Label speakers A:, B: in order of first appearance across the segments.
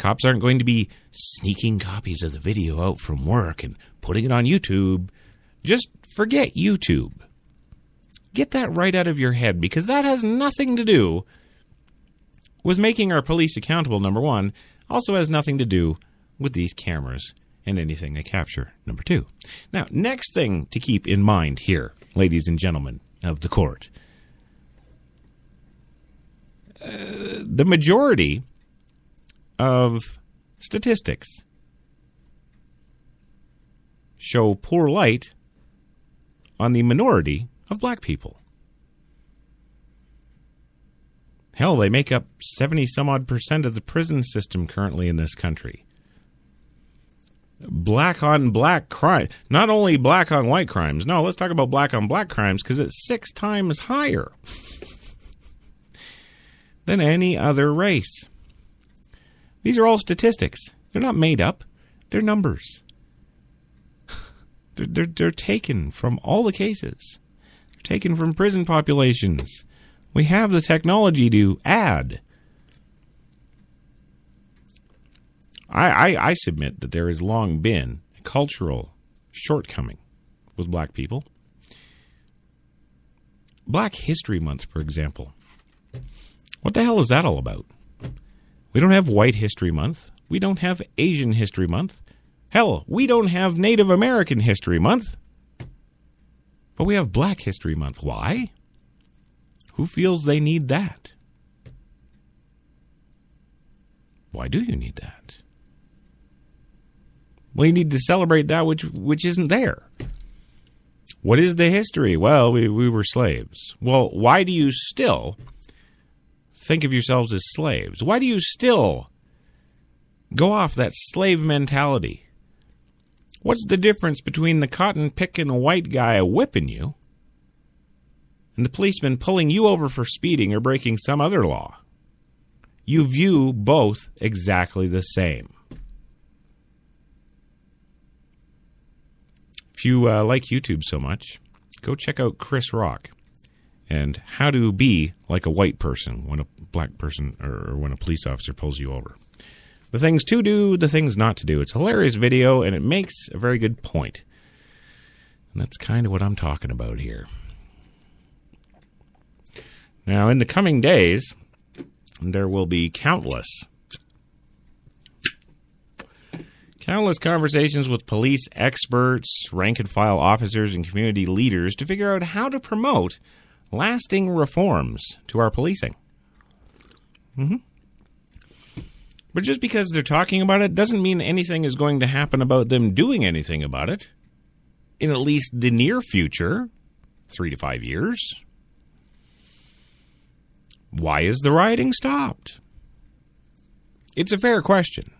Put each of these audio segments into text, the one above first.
A: Cops aren't going to be sneaking copies of the video out from work and putting it on YouTube. Just forget YouTube. Get that right out of your head, because that has nothing to do with making our police accountable, number one. Also has nothing to do with these cameras and anything they capture, number two. Now, next thing to keep in mind here, ladies and gentlemen of the court. The majority of statistics show poor light on the minority of black people. Hell, they make up 70-some-odd% of the prison system currently in this country. Black on black crime. Not only black on white crimes. No, let's talk about black on black crimes, because it's 6 times higher than any other race. These are all statistics. They're not made up. They're numbers. They're taken from all the cases. They're taken from prison populations. We have the technology to add. I submit that there has long been a cultural shortcoming with black people. Black History Month, for example. What the hell is that all about? We don't have White History Month. We don't have Asian History Month. Hell, we don't have Native American History Month. But we have Black History Month. Why? Who feels they need that? Why do you need that? Well, you need to celebrate that which isn't there. What is the history? Well, we were slaves. Well, why do you still think of yourselves as slaves? Why do you still go off that slave mentality? What's the difference between the cotton-picking white guy whipping you and the policeman pulling you over for speeding or breaking some other law? You view both exactly the same. If you like YouTube so much, go check out Chris Rock and how to be like a white person when a black person or when a police officer pulls you over. The things to do, the things not to do. It's a hilarious video, and it makes a very good point. And that's kind of what I'm talking about here. Now, in the coming days, there will be countless conversations with police experts, rank-and-file officers, and community leaders to figure out how to promote lasting reforms to our policing. But just because they're talking about it doesn't mean anything is going to happen about them doing anything about it in at least the near future, 3 to 5 years. Why is the rioting stopped? It's a fair question.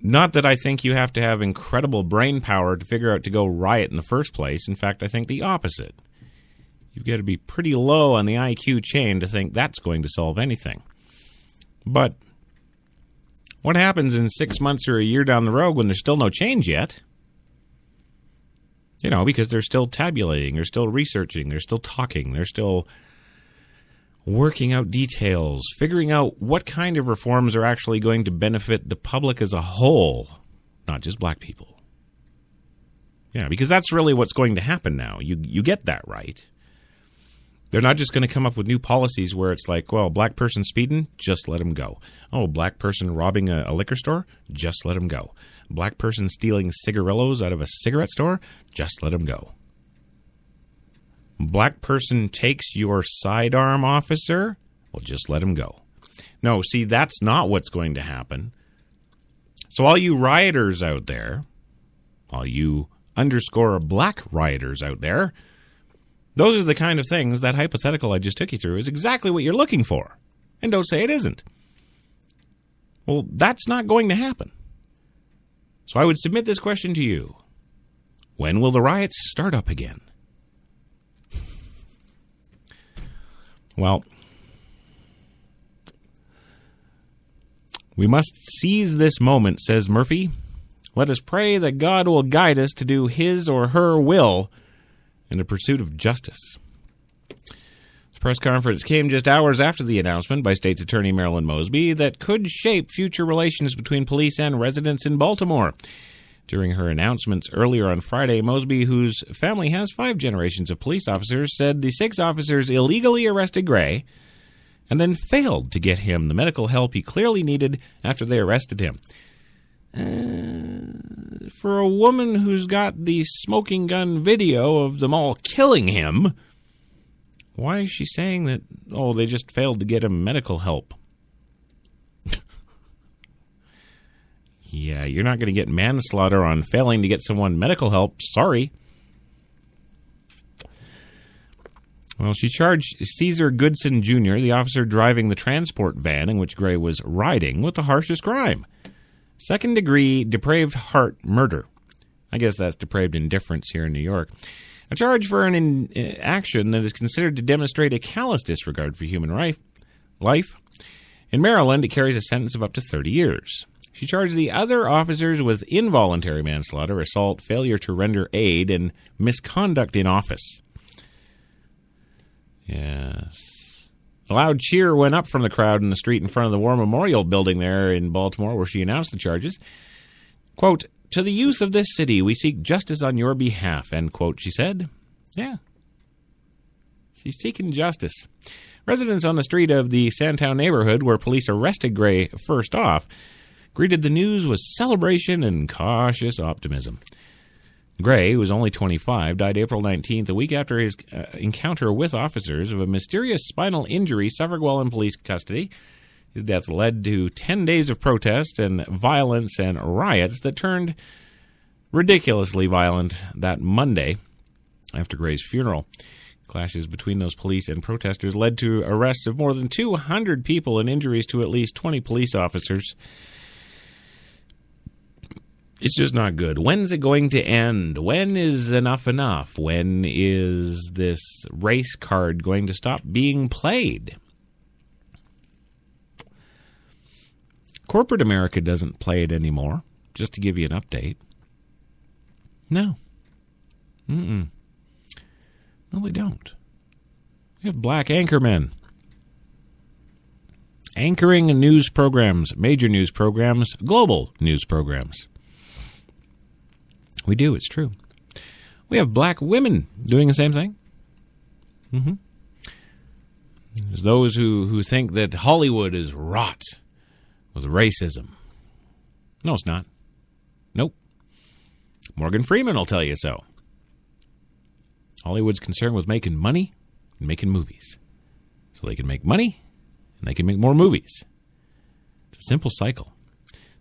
A: Not that I think you have to have incredible brain power to figure out to go riot in the first place. In fact, I think the opposite. You've got to be pretty low on the IQ chain to think that's going to solve anything. But what happens in 6 months or a year down the road when there's still no change yet? You know, because they're still tabulating, they're still researching, they're still talking, they're still working out details, figuring out what kind of reforms are actually going to benefit the public as a whole, not just black people. Yeah, because that's really what's going to happen now. You get that right. They're not just going to come up with new policies where it's like, well, black person speeding, just let him go. Oh, black person robbing a liquor store, just let him go. Black person stealing cigarillos out of a cigarette store, just let him go. Black person takes your sidearm, officer, well, just let him go. No, see, that's not what's going to happen. So all you rioters out there, all you _black rioters out there, those are the kind of things that hypothetical I just took you through is exactly what you're looking for. And don't say it isn't. Well, that's not going to happen. So I would submit this question to you. When will the riots start up again? Well, we must seize this moment, says Murphy. Let us pray that God will guide us to do his or her will in the pursuit of justice. The press conference came just hours after the announcement by State's Attorney Marilyn Mosby that could shape future relations between police and residents in Baltimore. During her announcements earlier on Friday, Mosby, whose family has 5 generations of police officers, said the 6 officers illegally arrested Gray and then failed to get him the medical help he clearly needed after they arrested him. For a woman who's got the smoking gun video of them all killing him, why is she saying that, they just failed to get him medical help? Yeah, you're not going to get manslaughter on failing to get someone medical help. Sorry. Well, she charged Caesar Goodson Jr., the officer driving the transport van in which Gray was riding, with the harshest crime. Second-degree depraved heart murder. I guess that's depraved indifference here in New York. A charge for an action that is considered to demonstrate a callous disregard for human life. In Maryland, it carries a sentence of up to 30 years. She charged the other officers with involuntary manslaughter, assault, failure to render aid, and misconduct in office. Yes. A loud cheer went up from the crowd in the street in front of the War Memorial Building there in Baltimore, where she announced the charges. Quote, "To the youth of this city, we seek justice on your behalf," end quote, she said. Yeah. She's seeking justice. Residents on the street of the Sandtown neighborhood, where police arrested Gray first off, greeted the news with celebration and cautious optimism. Gray, who was only 25, died April 19th, a week after his encounter with officers, of a mysterious spinal injury suffered while in police custody. His death led to 10 days of protest and violence and riots that turned ridiculously violent that Monday after Gray's funeral. Clashes between those police and protesters led to arrests of more than 200 people and injuries to at least 20 police officers. It's just not good. When's it going to end? When is enough enough? When is this race card going to stop being played? Corporate America doesn't play it anymore, just to give you an update. No. No, they don't. We have black anchormen anchoring news programs, major news programs, global news programs. We do, it's true. We have black women doing the same thing. There's those who think that Hollywood is wrought with racism. No, it's not. Nope. Morgan Freeman will tell you so. Hollywood's concerned with making money and making movies. So they can make money and they can make more movies. It's a simple cycle.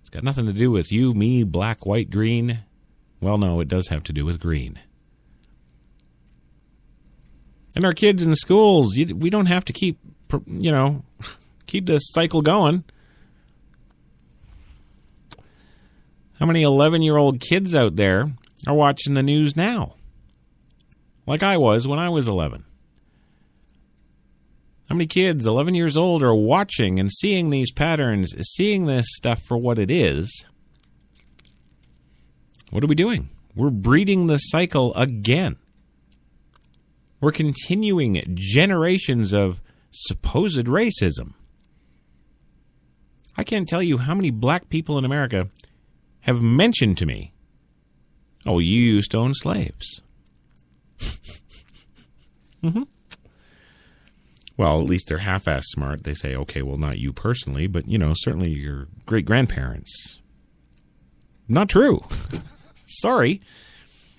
A: It's got nothing to do with you, me, black, white, green. Well, no, it does have to do with green. And our kids in the schools, we don't have to keep this cycle going. How many 11-year-old kids out there are watching the news now? Like I was when I was 11. How many kids, 11 years old, are watching and seeing these patterns, seeing this stuff for what it is? What are we doing? We're breeding the cycle again. We're continuing generations of supposed racism. I can't tell you how many black people in America have mentioned to me, "Oh, you used to own slaves." Well, at least they're half-assed smart. They say, okay, well, not you personally, but, certainly your great-grandparents. Not true. Sorry.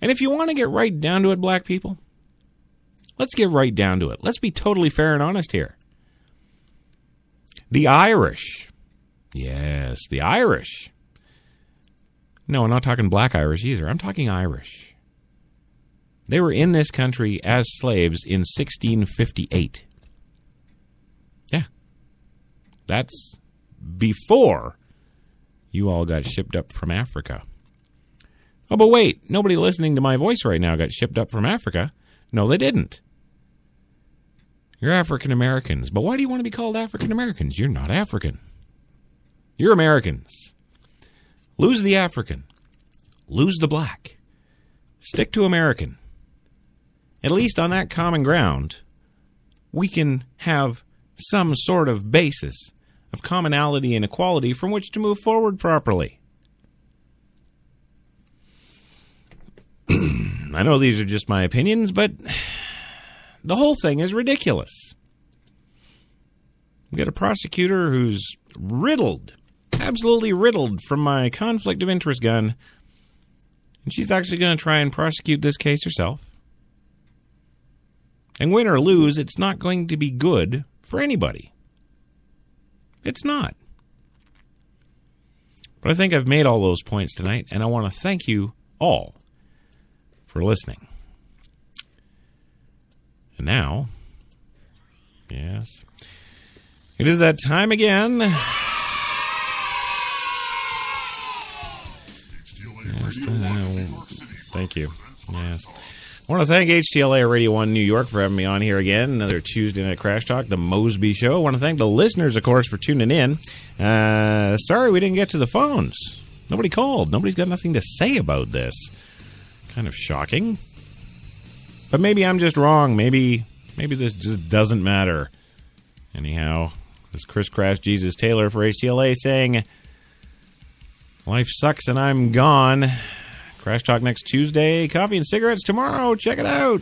A: And if you want to get right down to it, black people, let's get right down to it. Let's be totally fair and honest here. The Irish. Yes, the Irish. No, I'm not talking black Irish either. I'm talking Irish. They were in this country as slaves in 1658. Yeah. That's before you all got shipped up from Africa. Oh, but wait, nobody listening to my voice right now got shipped up from Africa. No, they didn't. You're African Americans. But why do you want to be called African Americans? You're not African. You're Americans. Lose the African. Lose the black. Stick to American. At least on that common ground, we can have some sort of basis of commonality and equality from which to move forward properly. I know these are just my opinions, but the whole thing is ridiculous. We've got a prosecutor who's riddled, absolutely riddled from my conflict of interest gun, and she's actually going to try and prosecute this case herself. And win or lose, it's not going to be good for anybody. It's not. But I think I've made all those points tonight, and I want to thank you all for listening. And now, yes, it is that time again. Yes, thank you. Yes. I want to thank HTLA Radio 1 New York for having me on here again. Another Tuesday night Crash Talk, the Mosby Show. I want to thank the listeners, of course, for tuning in. Sorry we didn't get to the phones. Nobody called. Nobody's got nothing to say about this. Kind of shocking. But maybe I'm just wrong. Maybe this just doesn't matter. Anyhow, this is Chris Crash Jesus Taylor for HTLA saying, life sucks and I'm gone. Crash Talk next Tuesday. Coffee and cigarettes tomorrow. Check it out.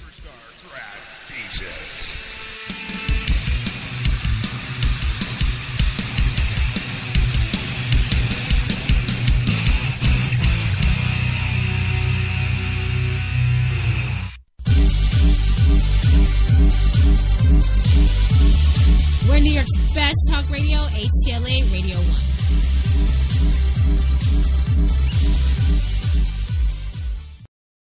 B: We're New York's best talk radio, HTLA Radio 1.